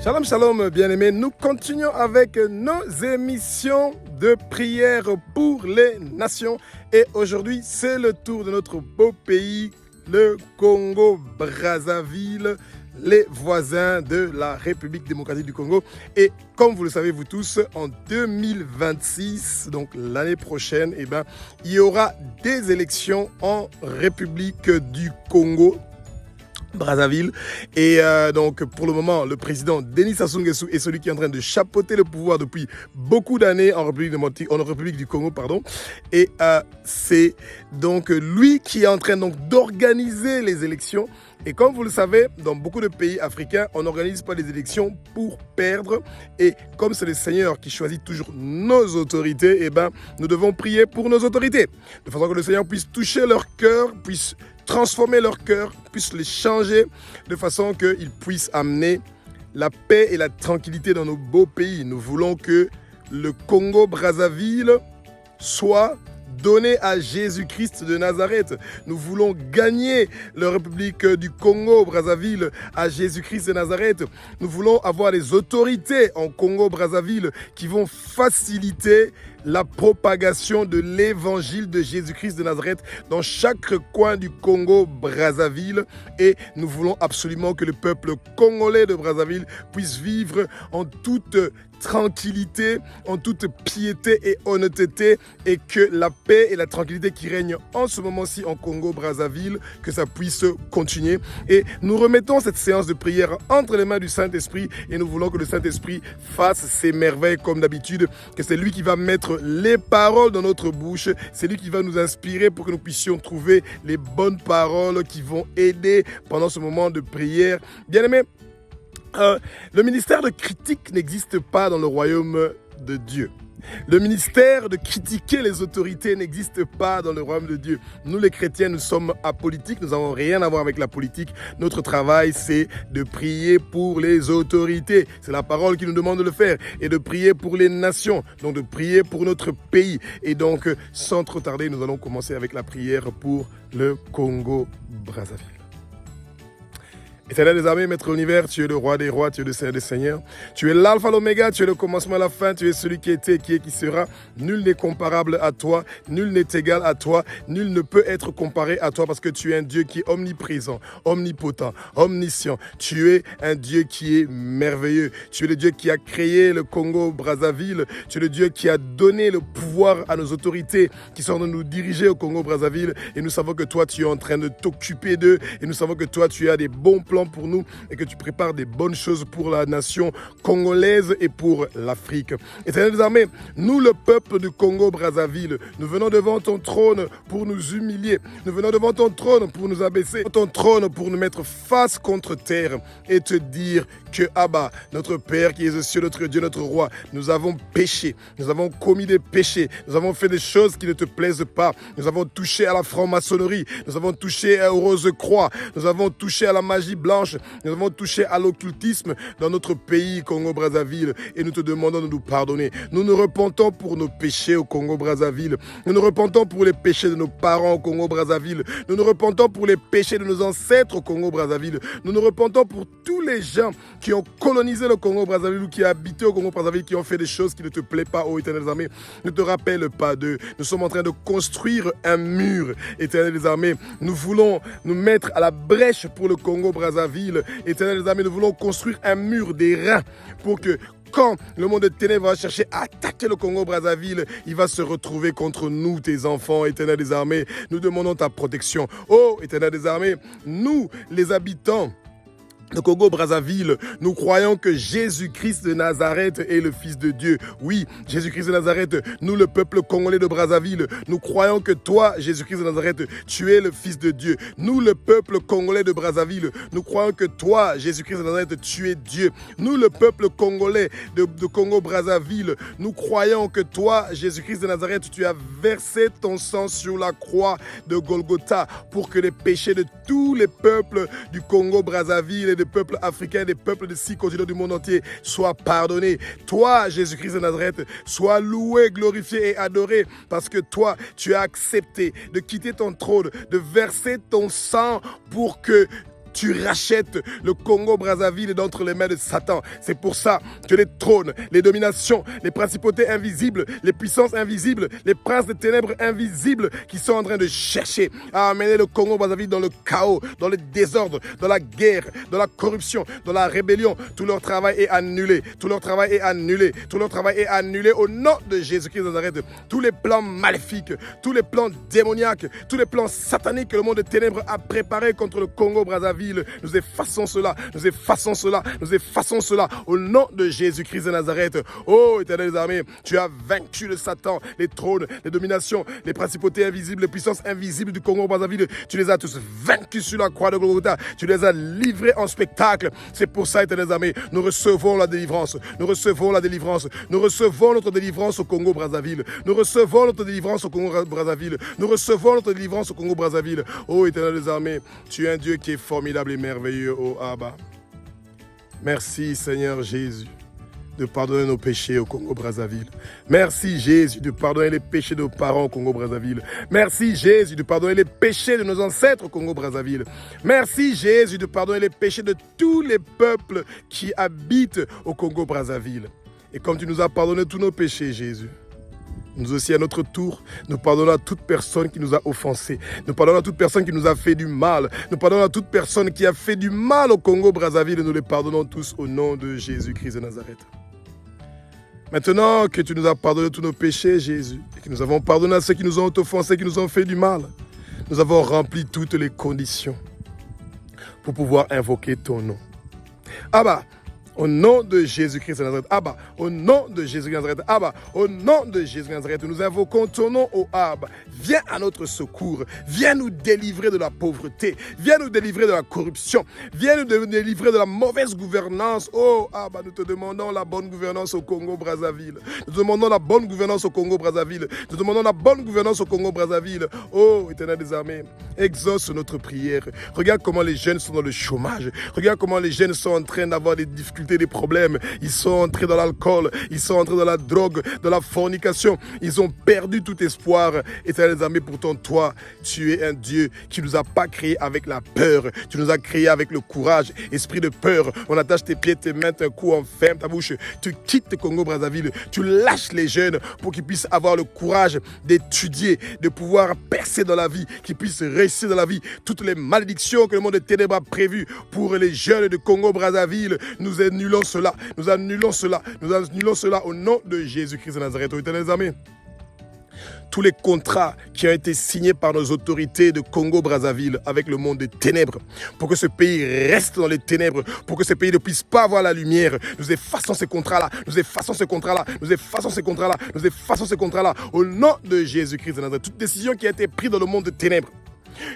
Shalom, shalom, bien-aimés. Nous continuons avec nos émissions de prière pour les nations. Et aujourd'hui, c'est le tour de notre beau pays, le Congo-Brazzaville, les voisins de la République démocratique du Congo. Et comme vous le savez, vous tous, en 2026, donc l'année prochaine, il y aura des élections en République du Congo. Brazzaville. Et donc pour le moment, le président Denis Sassou Nguesso est celui qui est en train de chapeauter le pouvoir depuis beaucoup d'années en République du Congo, pardon. Et c'est donc lui qui est en train donc d'organiser les élections. Et comme vous le savez, dans beaucoup de pays africains, on n'organise pas les élections pour perdre. Et comme c'est le Seigneur qui choisit toujours nos autorités, nous devons prier pour nos autorités. De façon que le Seigneur puisse toucher leur cœur, puisse transformer leur cœur, puisse les changer, de façon qu'ils puissent amener la paix et la tranquillité dans nos beaux pays. Nous voulons que le Congo-Brazzaville soit donné à Jésus-Christ de Nazareth. Nous voulons gagner la République du Congo-Brazzaville à Jésus-Christ de Nazareth. Nous voulons avoir des autorités en Congo-Brazzaville qui vont faciliter la propagation de l'évangile de Jésus-Christ de Nazareth dans chaque coin du Congo-Brazzaville. Et nous voulons absolument que le peuple congolais de Brazzaville puisse vivre en toute tranquillité, en toute piété et honnêteté, et que la paix et la tranquillité qui règnent en ce moment-ci en Congo-Brazzaville, que ça puisse continuer. Et nous remettons cette séance de prière entre les mains du Saint-Esprit, et nous voulons que le Saint-Esprit fasse ses merveilles comme d'habitude, que c'est lui qui va mettre les paroles dans notre bouche, c'est lui qui va nous inspirer pour que nous puissions trouver les bonnes paroles qui vont aider pendant ce moment de prière. Bien-aimés, le ministère de critique n'existe pas dans le royaume de Dieu. Le ministère de critiquer les autorités n'existe pas dans le royaume de Dieu. Nous les chrétiens, nous sommes apolitiques, nous n'avons rien à voir avec la politique. Notre travail, c'est de prier pour les autorités. C'est la parole qui nous demande de le faire. Et de prier pour les nations, donc de prier pour notre pays. Et donc, sans trop tarder, nous allons commencer avec la prière pour le Congo-Brazzaville. Éternel des armées, Maître de l'univers, tu es le roi des rois, tu es le Seigneur des seigneurs. Tu es l'alpha, l'oméga, tu es le commencement à la fin, tu es celui qui était, qui est, qui sera. Nul n'est comparable à toi, nul n'est égal à toi, nul ne peut être comparé à toi parce que tu es un Dieu qui est omniprésent, omnipotent, omniscient. Tu es un Dieu qui est merveilleux. Tu es le Dieu qui a créé le Congo-Brazzaville. Tu es le Dieu qui a donné le pouvoir à nos autorités qui sont de nous diriger au Congo-Brazzaville. Et nous savons que toi, tu es en train de t'occuper d'eux. Et nous savons que toi, tu as des bons plans pour nous et que tu prépares des bonnes choses pour la nation congolaise et pour l'Afrique. Éternel des armées, nous le peuple du Congo-Brazzaville, nous venons devant ton trône pour nous humilier. Nous venons devant ton trône pour nous abaisser. Ton trône pour nous mettre face contre terre et te dire que Abba, notre Père qui est aux cieux, notre Dieu, notre Roi, nous avons péché. Nous avons commis des péchés. Nous avons fait des choses qui ne te plaisent pas. Nous avons touché à la franc-maçonnerie. Nous avons touché aux rose-croix. Nous avons touché à la magie blanche, nous avons touché à l'occultisme dans notre pays Congo-Brazzaville et nous te demandons de nous pardonner. Nous nous repentons pour nos péchés au Congo-Brazzaville. Nous nous repentons pour les péchés de nos parents au Congo-Brazzaville. Nous nous repentons pour les péchés de nos ancêtres au Congo-Brazzaville. Nous nous repentons pour tous les gens qui ont colonisé le Congo-Brazzaville ou qui habitaient au Congo-Brazzaville, qui ont fait des choses qui ne te plaisent pas, ô Éternel des armées. Ne te rappelle pas d'eux. Nous sommes en train de construire un mur, Éternel des armées. Nous voulons nous mettre à la brèche pour le Congo-Brazzaville. Éternel des armées, nous voulons construire un mur des reins pour que quand le monde de ténèbres va chercher à attaquer le Congo-Brazzaville, il va se retrouver contre nous, tes enfants, Éternel des armées. Nous demandons ta protection. Oh, Éternel des armées, nous, les habitants le Congo-Brazzaville, nous croyons que Jésus-Christ de Nazareth est le Fils de Dieu. Oui, Jésus-Christ de Nazareth, nous le peuple congolais de Brazzaville, nous croyons que toi, Jésus-Christ de Nazareth, tu es le Fils de Dieu. Nous le peuple congolais de Brazzaville, nous croyons que toi, Jésus-Christ de Nazareth, tu es Dieu. Nous le peuple congolais de Congo-Brazzaville, nous croyons que toi, Jésus-Christ de Nazareth, tu as versé ton sang sur la croix de Golgotha pour que les péchés de tous les peuples du Congo-Brazzaville et des peuples africains, des peuples de 6 continents du monde entier soient pardonnés. Toi, Jésus-Christ de Nazareth, sois loué, glorifié et adoré parce que toi, tu as accepté de quitter ton trône, de verser ton sang pour que tu rachètes le Congo-Brazzaville d'entre les mains de Satan. C'est pour ça que les trônes, les dominations, les principautés invisibles, les puissances invisibles, les princes des ténèbres invisibles qui sont en train de chercher à amener le Congo-Brazzaville dans le chaos, dans le désordre, dans la guerre, dans la corruption, dans la rébellion. Tout leur travail est annulé. Tout leur travail est annulé. Tout leur travail est annulé au nom de Jésus-Christ de Nazareth. Tous les plans maléfiques, tous les plans démoniaques, tous les plans sataniques que le monde des ténèbres a préparés contre le Congo-Brazzaville, nous effaçons cela, nous effaçons cela, nous effaçons cela au nom de Jésus-Christ de Nazareth. Oh, Éternel des armées, tu as vaincu le Satan, les trônes, les dominations, les principautés invisibles, les puissances invisibles du Congo-Brazzaville. Tu les as tous vaincus sur la croix de Golgotha. Tu les as livrés en spectacle. C'est pour ça, Éternel des armées, nous recevons la délivrance. Nous recevons la délivrance. Nous recevons notre délivrance au Congo-Brazzaville. Nous recevons notre délivrance au Congo-Brazzaville. Nous recevons notre délivrance au Congo-Brazzaville. Oh, Éternel des armées, tu es un Dieu qui est formidable et merveilleux, oh Abba. Merci, Seigneur Jésus, de pardonner nos péchés au Congo-Brazzaville. Merci, Jésus, de pardonner les péchés de nos parents au Congo-Brazzaville. Merci, Jésus, de pardonner les péchés de nos ancêtres au Congo-Brazzaville. Merci, Jésus, de pardonner les péchés de tous les peuples qui habitent au Congo-Brazzaville. Et comme tu nous as pardonné tous nos péchés, Jésus, nous aussi, à notre tour, nous pardonnons à toute personne qui nous a offensés. Nous pardonnons à toute personne qui nous a fait du mal. Nous pardonnons à toute personne qui a fait du mal au Congo-Brazzaville. Et nous les pardonnons tous au nom de Jésus-Christ de Nazareth. Maintenant que tu nous as pardonné tous nos péchés, Jésus, et que nous avons pardonné à ceux qui nous ont offensés, qui nous ont fait du mal, nous avons rempli toutes les conditions pour pouvoir invoquer ton nom. Abba, au nom de Jésus-Christ de Nazareth, Abba, au nom de Jésus-Christ de Nazareth, Abba, au nom de Jésus-Christ de Nazareth, nous invoquons ton nom, ô Abba. Viens à notre secours, viens nous délivrer de la pauvreté, viens nous délivrer de la corruption, viens nous délivrer de la mauvaise gouvernance. Oh Abba, nous te demandons la bonne gouvernance au Congo-Brazzaville. Nous te demandons la bonne gouvernance au Congo-Brazzaville. Nous te demandons la bonne gouvernance au Congo-Brazzaville. Oh Éternel des armées, exauce notre prière. Regarde comment les jeunes sont dans le chômage. Regarde comment les jeunes sont en train d'avoir des difficultés, des problèmes. Ils sont entrés dans l'alcool, ils sont entrés dans la drogue, dans la fornication. Ils ont perdu tout espoir. Éternel des armées, pourtant toi, tu es un Dieu qui ne nous a pas créés avec la peur. Tu nous as créés avec le courage. Esprit de peur, on attache tes pieds, tes mains, un coup, on ferme ta bouche. Tu quittes Congo-Brazzaville. Tu lâches les jeunes pour qu'ils puissent avoir le courage d'étudier, de pouvoir percer dans la vie, qu'ils puissent réussir dans la vie. Toutes les malédictions que le monde des ténèbres a prévues pour les jeunes de Congo-Brazzaville, nous annulons cela, nous annulons cela, nous annulons cela au nom de Jésus-Christ de Nazareth. Ô Éternel des armées, tous les contrats qui ont été signés par nos autorités de Congo-Brazzaville avec le monde des ténèbres, pour que ce pays reste dans les ténèbres, pour que ce pays ne puisse pas avoir la lumière, nous effaçons ces contrats-là, nous effaçons ces contrats-là, nous effaçons ces contrats-là, nous effaçons ces contrats-là, au nom de Jésus-Christ de Nazareth. Toute décision qui a été prise dans le monde des ténèbres,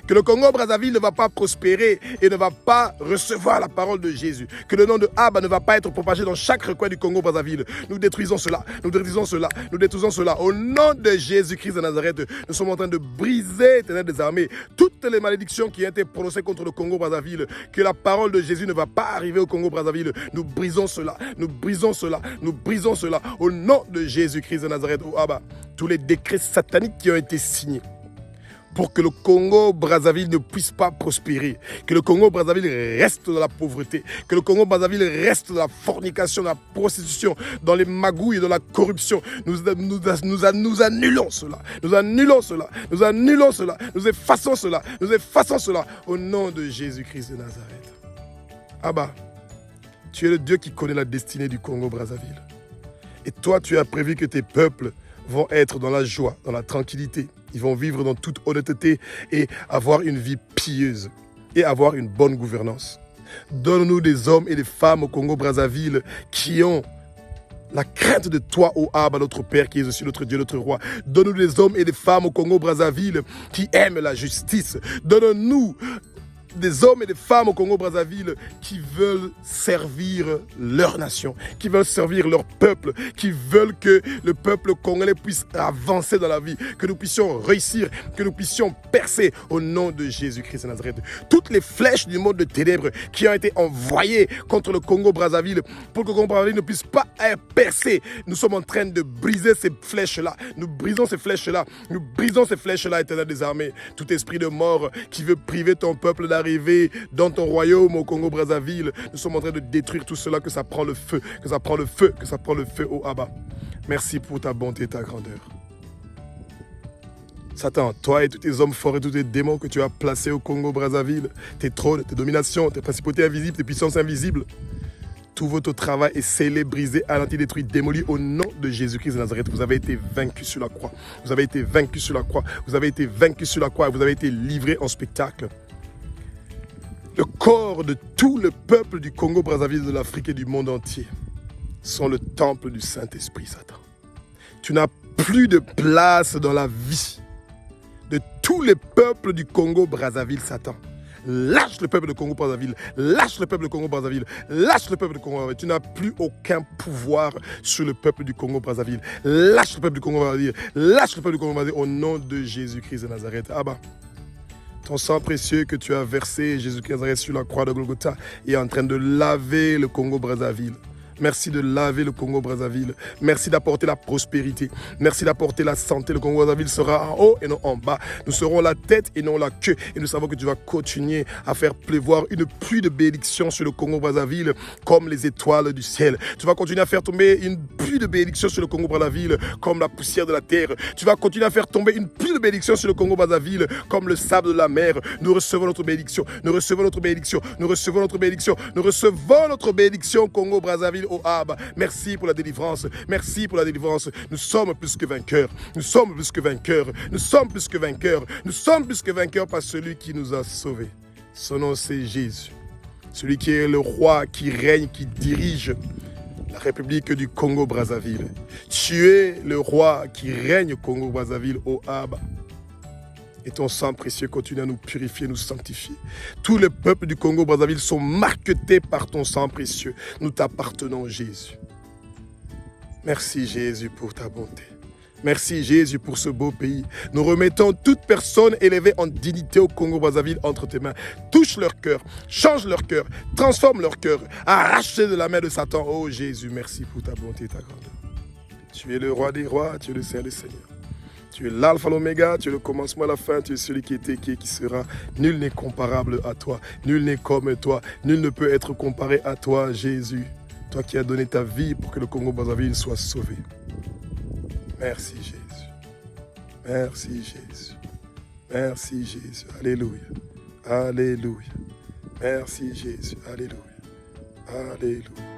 que le Congo-Brazzaville ne va pas prospérer et ne va pas recevoir la parole de Jésus. Que le nom de Abba ne va pas être propagé dans chaque recoin du Congo-Brazzaville. Nous détruisons cela, nous détruisons cela, nous détruisons cela. Au nom de Jésus-Christ de Nazareth, nous sommes en train de briser, Éternel des armées, toutes les malédictions qui ont été prononcées contre le Congo-Brazzaville. Que la parole de Jésus ne va pas arriver au Congo-Brazzaville. Nous brisons cela, nous brisons cela, nous brisons cela. Au nom de Jésus-Christ de Nazareth, oh Abba, tous les décrets sataniques qui ont été signés pour que le Congo-Brazzaville ne puisse pas prospérer, que le Congo-Brazzaville reste dans la pauvreté, que le Congo-Brazzaville reste dans la fornication, dans la prostitution, dans les magouilles, dans la corruption. Nous annulons cela, nous annulons cela, nous annulons cela, nous effaçons cela au nom de Jésus-Christ de Nazareth. Abba, tu es le Dieu qui connaît la destinée du Congo-Brazzaville. Et toi, tu as prévu que tes peuples vont être dans la joie, dans la tranquillité. Ils vont vivre dans toute honnêteté et avoir une vie pieuse et avoir une bonne gouvernance. Donne-nous des hommes et des femmes au Congo-Brazzaville qui ont la crainte de toi, ô Abba, notre Père, qui est aussi notre Dieu, notre Roi. Donne-nous des hommes et des femmes au Congo-Brazzaville qui aiment la justice. Donne-nous des hommes et des femmes au Congo-Brazzaville qui veulent servir leur nation, qui veulent servir leur peuple, qui veulent que le peuple congolais puisse avancer dans la vie, que nous puissions réussir, que nous puissions percer au nom de Jésus-Christ de Nazareth. Toutes les flèches du monde de ténèbres qui ont été envoyées contre le Congo-Brazzaville pour que le Congo-Brazzaville ne puisse pas être percé, nous sommes en train de briser ces flèches-là. Nous brisons ces flèches-là. Nous brisons ces flèches-là, Éternel des armées. Tout esprit de mort qui veut priver ton peuple d'arrêt arriver dans ton royaume au Congo-Brazzaville. Nous sommes en train de détruire tout cela, que ça prend le feu, que ça prend le feu, que ça prend le feu, oh Abba. Merci pour ta bonté et ta grandeur. Satan, toi et tous tes hommes forts et tous tes démons que tu as placés au Congo-Brazzaville, tes trônes, tes dominations, tes principautés invisibles, tes puissances invisibles, tout votre travail est scellé, brisé, anéanti, détruit, démoli au nom de Jésus-Christ de Nazareth. Vous avez été vaincu sur la croix. Vous avez été vaincu sur la croix. Vous avez été vaincu sur la croix et vous avez été livré en spectacle. Le corps de tout le peuple du Congo-Brazzaville, de l'Afrique et du monde entier sont le temple du Saint-Esprit, Satan. Tu n'as plus de place dans la vie de tous les peuples du Congo-Brazzaville, Satan. Lâche le peuple de Congo-Brazzaville, lâche le peuple de Congo-Brazzaville, lâche le peuple de Congo-Brazzaville. Tu n'as plus aucun pouvoir sur le peuple du Congo-Brazzaville. Lâche le peuple du Congo-Brazzaville, lâche le peuple du Congo-Brazzaville au nom de Jésus-Christ de Nazareth. Abba, ton sang précieux que tu as versé, Jésus-Christ de Nazareth, sur la croix de Golgotha, est en train de laver le Congo-Brazzaville. Merci de laver le Congo-Brazzaville. Merci d'apporter la prospérité. Merci d'apporter la santé. Le Congo-Brazzaville sera en haut et non en bas. Nous serons la tête et non la queue. Et nous savons que tu vas continuer à faire pleuvoir une pluie de bénédictions sur le Congo-Brazzaville comme les étoiles du ciel. Tu vas continuer à faire tomber une pluie de bénédictions sur le Congo-Brazzaville comme la poussière de la terre. Tu vas continuer à faire tomber une pluie de bénédictions sur le Congo-Brazzaville comme le sable de la mer. Nous recevons notre bénédiction. Nous recevons notre bénédiction. Nous recevons notre bénédiction. Nous recevons notre bénédiction Congo-Brazzaville. Oh Abba, merci pour la délivrance, merci pour la délivrance. Nous sommes plus que vainqueurs, nous sommes plus que vainqueurs, nous sommes plus que vainqueurs, nous sommes plus que vainqueurs par celui qui nous a sauvés. Son nom c'est Jésus, celui qui est le roi, qui règne, qui dirige la République du Congo-Brazzaville. Tu es le roi qui règne au Congo-Brazzaville, oh Abba. Et ton sang précieux continue à nous purifier, nous sanctifier. Tous les peuples du Congo-Brazzaville sont marquetés par ton sang précieux. Nous t'appartenons, Jésus. Merci, Jésus, pour ta bonté. Merci, Jésus, pour ce beau pays. Nous remettons toute personne élevée en dignité au Congo-Brazzaville entre tes mains. Touche leur cœur, change leur cœur, transforme leur cœur, arrache-les de la main de Satan. Oh, Jésus, merci pour ta bonté et ta grandeur. Tu es le roi des rois, tu es le Seigneur des seigneurs. Tu es l'alpha, l'oméga, tu es le commencement et la fin, tu es celui qui était, qui est, qui sera. Nul n'est comparable à toi, nul n'est comme toi, nul ne peut être comparé à toi, Jésus. Toi qui as donné ta vie pour que le Congo-Brazzaville soit sauvé. Merci Jésus. Merci Jésus. Merci Jésus. Alléluia. Alléluia. Merci Jésus. Alléluia. Alléluia.